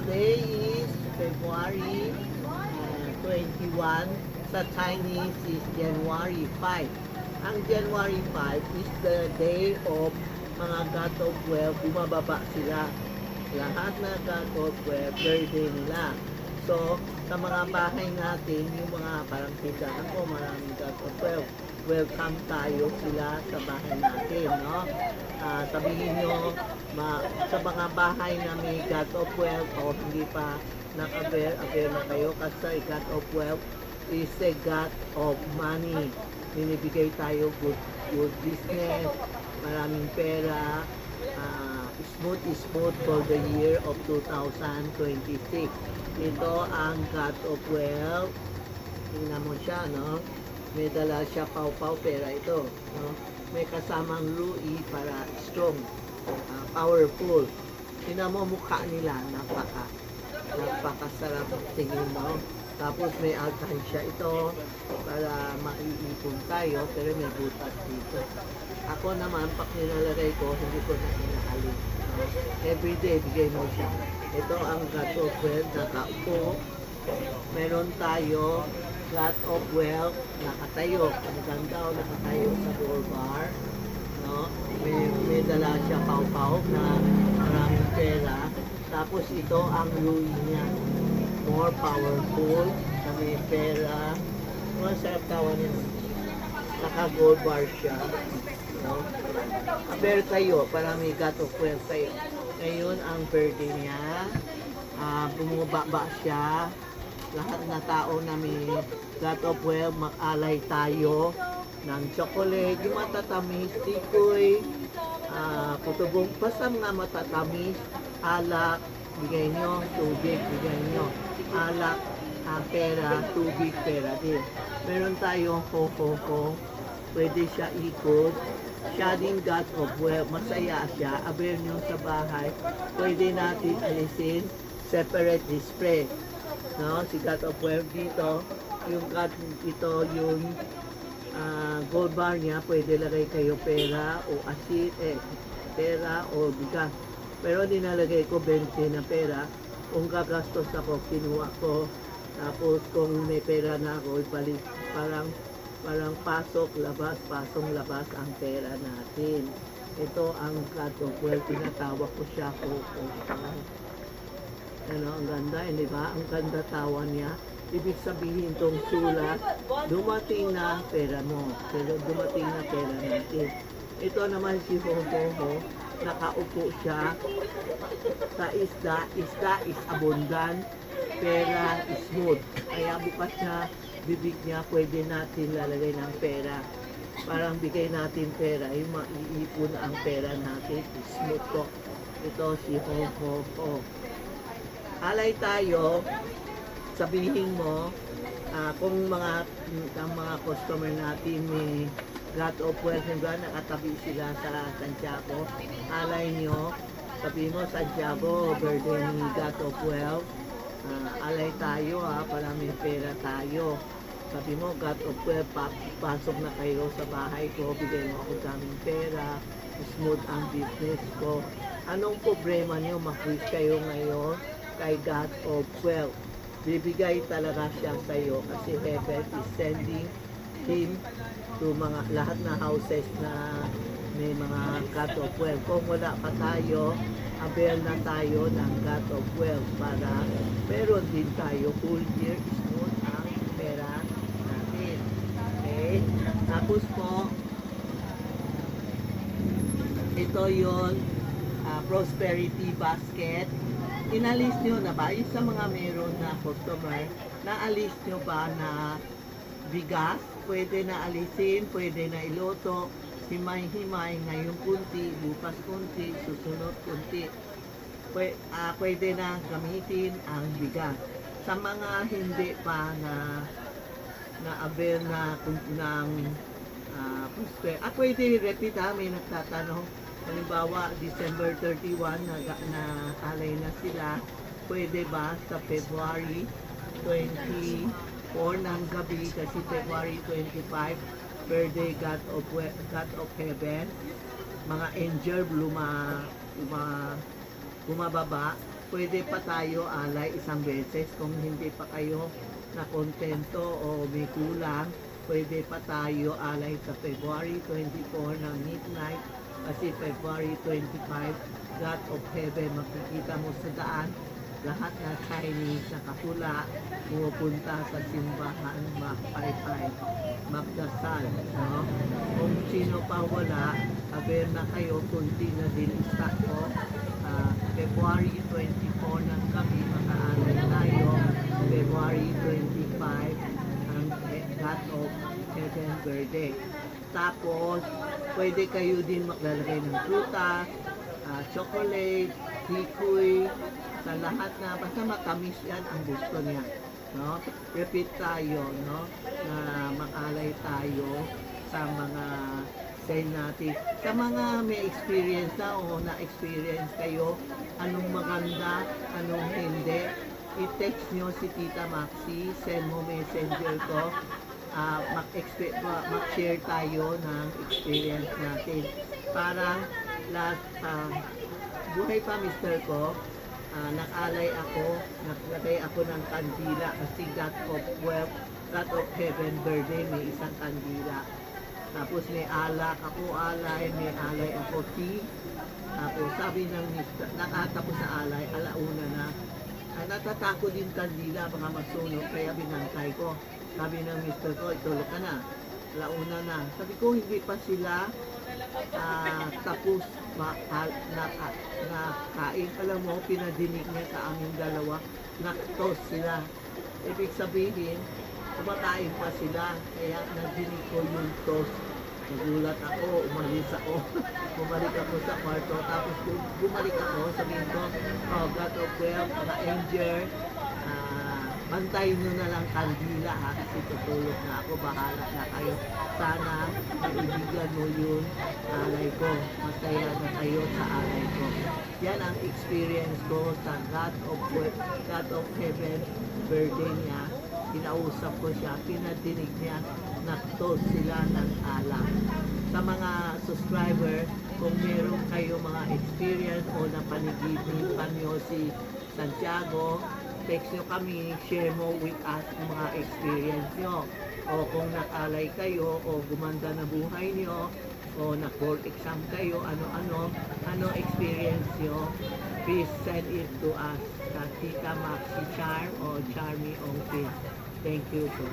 Today is February 21. Sa Chinese is January 5. Ang January 5 is the day of mga God of Well. Bumababa sila. Lahat na God of Well, birthday nila. So, sa mga bahay natin, yung mga parang tindahan ko, maraming God of Well, welcome tayo sila sa bahay natin, no? Sabihin nyo, sa mga bahay na may God of Wealth o hindi pa aware na kayo kasi God of Wealth is a God of money. Binibigay tayo good business, maraming pera, smooth for the year of 2026. Ito ang God of Wealth. Tingnan mo siya, no? May dala siya pau-pau pera ito, no? May kasamang Louis para strong, powerful. Tingnan mo mukha nila, napakasarap tingin mo. Tapos may alkansya ito para maiipon tayo, pero may butas dito. Ako naman, pag nilalagay ko, hindi ko na inaalin. Everyday, bigay mo siya. Ito ang God of Wealth, nakaupo. Meron tayo God of Wealth, nakatayo. Ang ganda o nakatayo sa gold bar. No? May dala siya pau-pau na maraming pera. Tapos ito ang Louis niya. More powerful, na may pera. Masarap tawa niya. Naka-gold bar siya. No? Aber tayo, para may God of Wealth tayo. Ngayon ang birthday niya. Bumababa siya. Lahat na tao na may God of Wealth, mag-alay tayo ng chocolate, yung matatamis, tikoy, putubong, basta mga matatamis, alak, bigay nyo, tubig, bigay nyo, alak, pera, tubig, pera din. Meron tayong ho-ho-ho, pwede siya ikot, siya din God of Wealth, masaya siya, aware nyo sa bahay, pwede natin alisin, separate display. No, si God of Wealth dito, yung God ito, yung gold bar niya, pwede lagay kayo pera o asin, pera o bigas. Pero dinalagay ko 20 na pera. Kung gagastos ako, kinuha ko. Tapos kung may pera na ako, ibalik. Parang pasok, labas, pasong labas ang pera natin. Ito ang God of Wealth, tinatawag ko siya ko. Ano, ang ganda, hindi ba? Ang ganda tawa niya. Ibig sabihin tong sulat, dumating na pera mo. Pero dumating na pera natin. Ito naman si Ho-Ho-Ho, nakaupo siya sa isda. Isda is abundant, pera is smooth. Kaya bukas na bibig niya, pwede natin lalagay ng pera. Parang bigay natin pera, yung maiipon ang pera natin, is smooth po. Ito si Ho-Ho-Ho. Alay tayo, sabihin mo, kung ang mga customer natin may God of Wealth, nakatabi sila sa Santiago, alay nyo, sabihin mo, Santiago, birthday ni God of Wealth, alay tayo para may pera tayo. Sabi mo, God of Wealth, pasok na kayo sa bahay ko, bigay mo ako daming pera, smooth ang business ko. Anong problema nyo, mag-wish kayo ngayon kay God of Wealth? Bibigay talaga siya sa iyo kasi heaven is sending him to mga lahat na houses na may mga God of Wealth. Kung wala pa tayo, avail na tayo ng God of Wealth para meron din tayo full year smooth ang pera natin. Okay? Tapos po, ito yon prosperity basket. Inalis nyo na ba? Yung sa mga meron na customer, naalis nyo ba na bigas? Pwede na alisin, pwede na iloto, himay-himay, ngayon kunti, bukas kunti, susunod kunti. Pwede na gamitin ang bigas. Sa mga hindi pa na-avail ng prosper. Pwede repeat may nagtatanong. Halimbawa, December 31 na alay na sila. Pwede ba sa February 24 ng gabi kasi February 25 birthday God of Heaven. Mga angel bumababa. pwede pa tayo alay isang beses kung hindi pa kayo nakontento o may kulang. Pwede pa tayo alay sa February 24 ng midnight kasi February 25, God of Heaven, makikita mo sa daan lahat na Chinese na kapula pumupunta sa simbahan, magpaypay, magdasal, no? Kung sino pa wala, aware na kayo, kunti na din stock ko. February 24 ng gabi, makaalay tayo. February 25, ang God of Heaven birthday. Tapos, pwede kayo din maglalagay ng prutas, chocolate, hikoy, sa lahat na basta matamis yan ang gusto niya, no? Repeat tayo, no? Na makalay tayo sa mga say natin, sa mga may experience na o na-experience kayo, anong maganda, anong hindi, i-text nyo si Tita Maxi, send mo messenger ko, mag-share tayo ng experience natin. Parang last, buhay pa mister ko, nakalay ako, naglagay ako ng kandila kasi God of Wealth, God of Heaven birthday, may isang kandila. Tapos may alak ako alay, may alay ako tea. Tapos sabi ng mister, nakatapos sa alay, alauna na. Natatako din kandila, baka masunog, kaya binantay ko. Sabi ng mister ko, itulog ka na. Alauna na. Sabi ko, hindi pa sila tapos nakain. Alam mo, pinadinig niya sa aming dalawa, naktos sila. Ibig sabihin, kumakain pa sila, kaya nadinig ko yung toast. Nagulat ako, umalis ako. Bumalik ako sa kwarto, tapos bumalik ako, sabihin ko, oh, God of Wealth, mga angel, bantayin nyo na lang kandila ha, kasi tutulog na ako, bahala na kayo. Sana maibigan mo yun, alay ko, masaya na kayo sa alay ko. Yan ang experience ko sa God of Heaven birthday niya. Kinausap ko siya, pinadinig niya, naktos sila ng alak. Sa mga subscriber, kung meron kayo mga experience o napaniginipan nyo si Santiago, text nyo kami, share mo with us ang mga experience nyo. O kung nakalay kayo, o gumanda na buhay nyo, o na-board exam kayo, ano experience nyo, please send it to us sa Tita Maxi Charm o Charmy Ongpin. Thank you po.